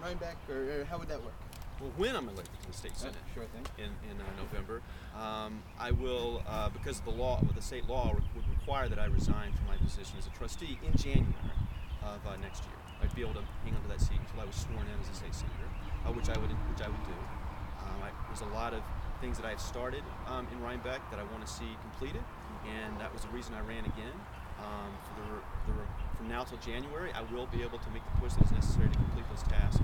Rhinebeck, or how would that work? Well, when I'm elected to the state senate Sure thing. in November, I will, because the state law would require that I resign from my position as a trustee in January of next year. I'd be able to hang on to that seat until I was sworn in as a state senator, which I would do. There's a lot of things that I've started in Rhinebeck that I want to see completed, and that was the reason I ran again. From now till January, I will be able to make the push that is necessary to complete those tasks.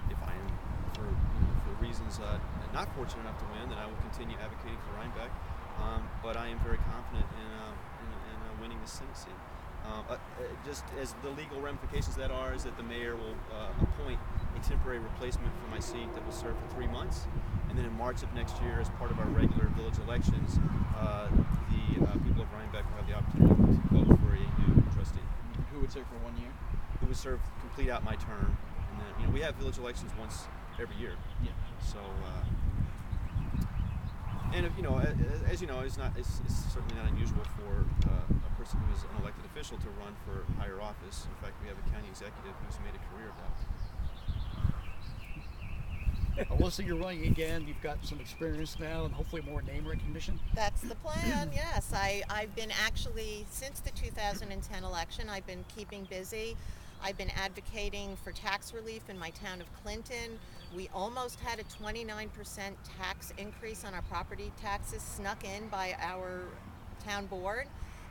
If I am, for reasons not fortunate enough to win, then I will continue advocating for Rhinebeck. But I am very confident in winning the Senate seat. Just as the legal ramifications of that are, is that the mayor will appoint a temporary replacement for my seat that will serve for 3 months, and then in March of next year, as part of our regular village elections, the people of Rhinebeck will have the opportunity to vote for a new trustee. Who would serve for 1 year? Who would serve complete out my term, and then we have village elections once every year. Yeah. So. And if, as you know, it's certainly not unusual for a person who is an elected official to run for higher office. In fact, we have a county executive who's made a career of that. Well, so you're running again. You've got some experience now, and hopefully more name recognition. That's the plan. Yes, I've been actually since the 2010 election. I've been keeping busy. I've been advocating for tax relief in my town of Clinton. We almost had a 29% tax increase on our property taxes snuck in by our town board.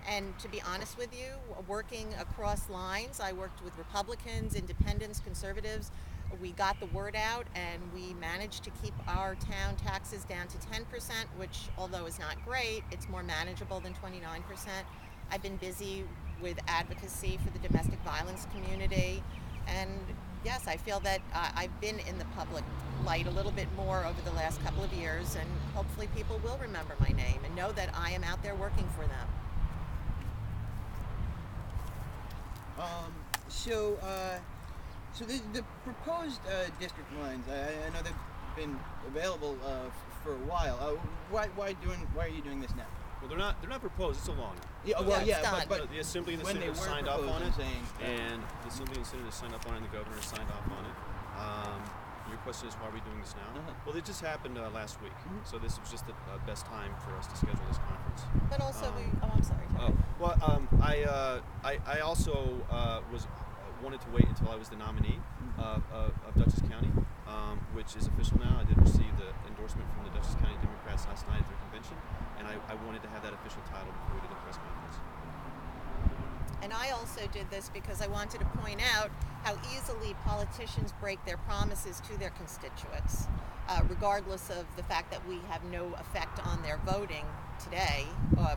And to be honest with you, working across lines, I worked with Republicans, Independents, Conservatives. We got the word out and we managed to keep our town taxes down to 10%, which although is not great, it's more manageable than 29%. I've been busy with advocacy for the domestic violence community, and yes, I feel that I've been in the public light a little bit more over the last couple of years, and hopefully people will remember my name and know that I am out there working for them. So the proposed district lines, I know they've been available for a while. Why are you doing this now? Well, they're not proposed. It's a law now. Yeah, well, yeah, but the Assembly and the Senate have signed off on it, and the Assembly and the Senate have signed off on it, and the Governor has signed off on it. Your question is, why are we doing this now? Uh-huh. Well, it just happened last week, so this was just the best time for us to schedule this conference. But also I'm sorry. I also wanted to wait until I was the nominee of Dutchess County, which is official now. I did receive the endorsement from the Dutchess County Democrats last night at their convention, and I wanted to have that official title before we did the press conference. And I also did this because I wanted to point out how easily politicians break their promises to their constituents, regardless of the fact that we have no effect on their voting today,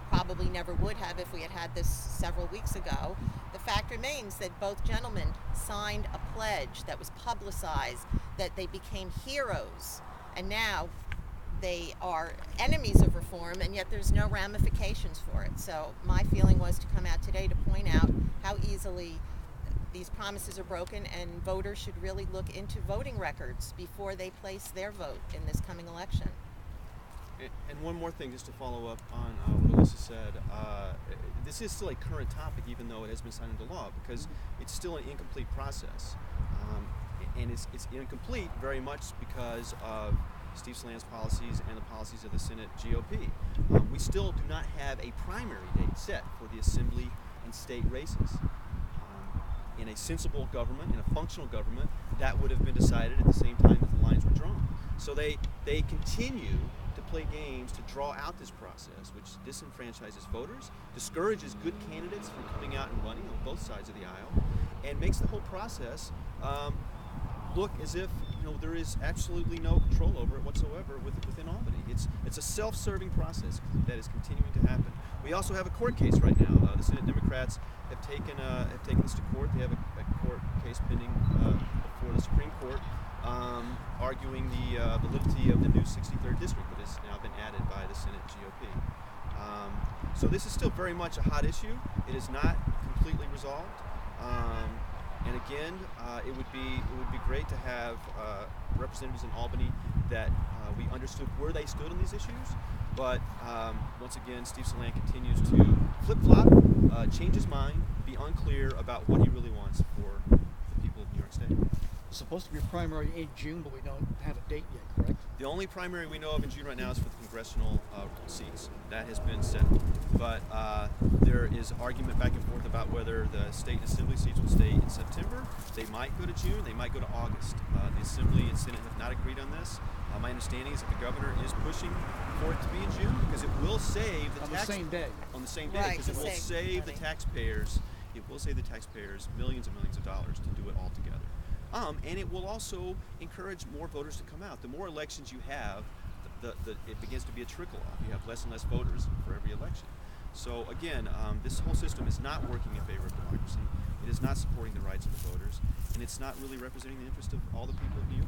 probably never would have if we had had this several weeks ago. The fact remains that both gentlemen signed a pledge that was publicized, that they became heroes, and now they are enemies of reform, and yet there's no ramifications for it. So my feeling was to come out today to point out how easily these promises are broken, and voters should really look into voting records before they place their vote in this coming election. And one more thing, just to follow up on what Alyssa said, this is still a current topic, even though it has been signed into law, because it's still an incomplete process. And it's incomplete very much because of Steve Salan's policies and the policies of the Senate GOP. We still do not have a primary date set for the Assembly and state races. In a sensible government, in a functional government, that would have been decided at the same time that the lines were drawn. So they continue to play games to draw out this process, which disenfranchises voters, discourages good candidates from coming out and running on both sides of the aisle, and makes the whole process look as if there is absolutely no control over it whatsoever within Albany. It's a self-serving process that is continuing to happen. We also have a court case right now. The Senate Democrats have taken this to court. They have a court case pending before the Supreme Court, arguing the validity of the new 63rd district that has now been added by the Senate GOP. So this is still very much a hot issue. It is not completely resolved. And again, it would be great to have representatives in Albany that we understood where they stood on these issues. But once again, Steve Salan continues to flip-flop, change his mind, be unclear about what he really wants for the people of New York State. supposed to be a primary in June, but we don't have a date yet, correct? The only primary we know of in June right now is for the congressional seats. That has been settled. But there is argument back and forth about whether the state and assembly seats will stay in September. They might go to June. They might go to August. The assembly and Senate have not agreed on this. My understanding is that the governor is pushing for it to be in June because it will save the On the same day. on the same day Right, because it to will save save the money. taxpayers. It will save the taxpayers millions and millions of dollars to do it all together. And it will also encourage more voters to come out. The more elections you have, it begins to be a trickle off. You have less and less voters for every election. So again, this whole system is not working in favor of democracy. It is not supporting the rights of the voters, and it's not really representing the interest of all the people of New York.